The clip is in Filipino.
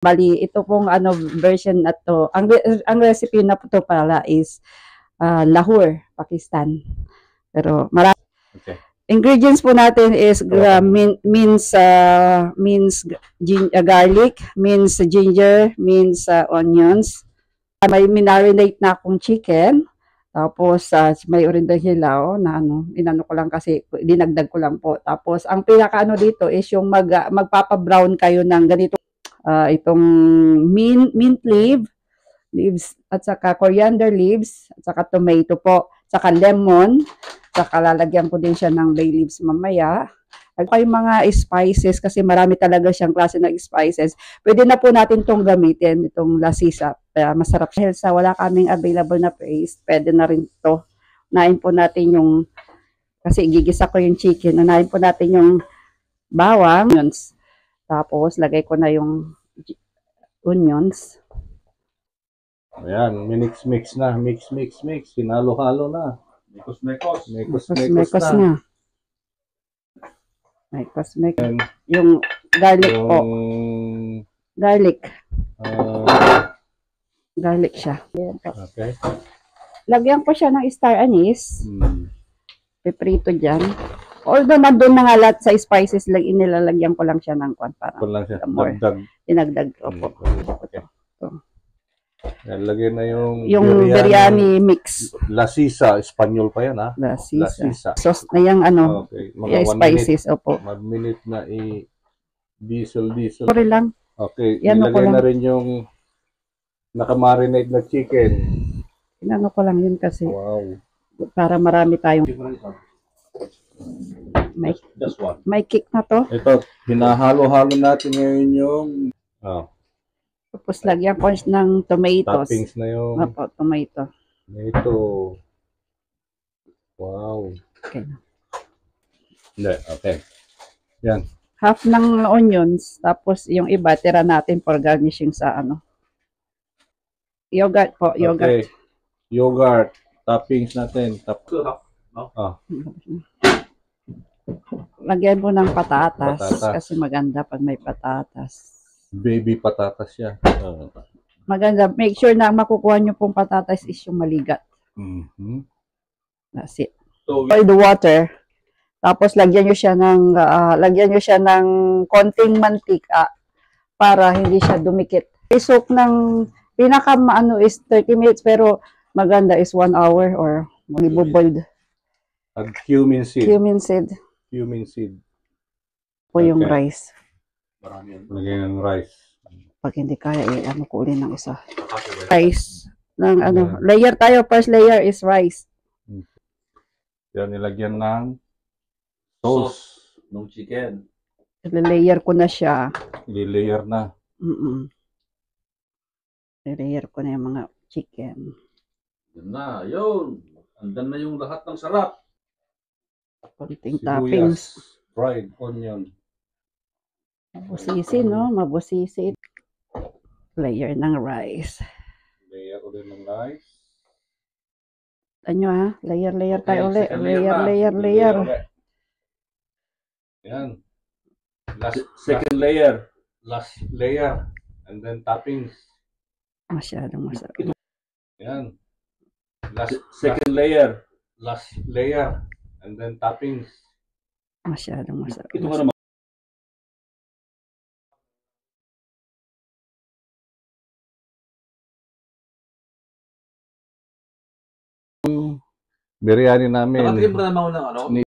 Bali, ito pong version na to. Ang recipe na to pala is Lahore, Pakistan. Pero marami. Okay. Ingredients po natin is garlic, minced ginger, minced onions. May minarinate na akong chicken. Tapos may orindang hilaw na inano ko lang kasi dinagdag ko lang po. Tapos ang pinaka dito is yung magpapa-brown kayo ng ganito. Itong mint leaves at saka coriander leaves at saka tomato po, saka lemon, saka lalagyan ko din siya ng bay leaves mamaya. At yung mga spices kasi marami talaga siyang klase ng spices. Pwede na po natin itong gamitin, itong lasisa. Masarap siya. Sa wala kaming available na paste, pwede na rin ito. Unahin po natin yung, kasi gigisa ko yung chicken, unahin po natin yung bawang. Tapos, lagay ko na yung onions. Ayan, mix na. Mix. Hinalo-halo na. Mekos na. Mekos. Yung garlic po. Garlic. Garlic siya. Okay. Lagyan ko siya ng star anise. Piprito dyan. Although nandun na nga lahat sa spices, inilalagyan ko lang siya ng kwan para dinagdag ko po. Okay. Lagyan na yung biryani mix. Lasisa, Espanyol pa yan ha? Lasisa. Sauce na yung okay. Spices, opo. 1 minute na diesel. Sorry lang. Okay, ilagay na rin yung nakamarinate na chicken. Inano ko lang yun kasi. Wow. Para marami tayong may kick na to. Ito, hinahalo-halo natin ngayon yung tapos lagyan ko ng tomatoes. Toppings na yung tomato. Ito. Wow. Okay. Hindi, okay. Yan. Half ng onions, tapos yung iba tira natin for garnishing sa yogurt po, yogurt. Okay. Yogurt. Toppings natin. Lagyan mo ng patatas kasi maganda pag may patatas. Baby patatas yan. Maganda. Make sure na makukuha nyo pong patatas is yung maligat. That's it. Boil the water. Tapos lagyan nyo siya ng konting mantika para hindi siya dumikit. Isok ng pinaka is 30 minutes pero maganda is 1 hour or mag-boiled. Cumin seed. Po yung rice. Lagyan ng rice. Pag hindi kaya, ko ulit ng isa. Rice. Layer tayo. First layer is rice. Yan, nilagyan ng sauce ng chicken. Layer ko na siya. I-layer na. Layer ko na yung mga chicken. Yan na, yun. Andan na yung lahat ng sarap. Konting toppings. Fried onion. Mabusisi, no? Mabusisi. Layer ng rice. Layer ulit ng rice. Layer tayo ulit. Layer. Yan. Second layer. Last layer. And then toppings. Masyadong masarap. Yan. Second layer. Last layer. And then toppings. Masyadong masarap. Ito nga naman. Biryani namin. Nakatrim ka naman ng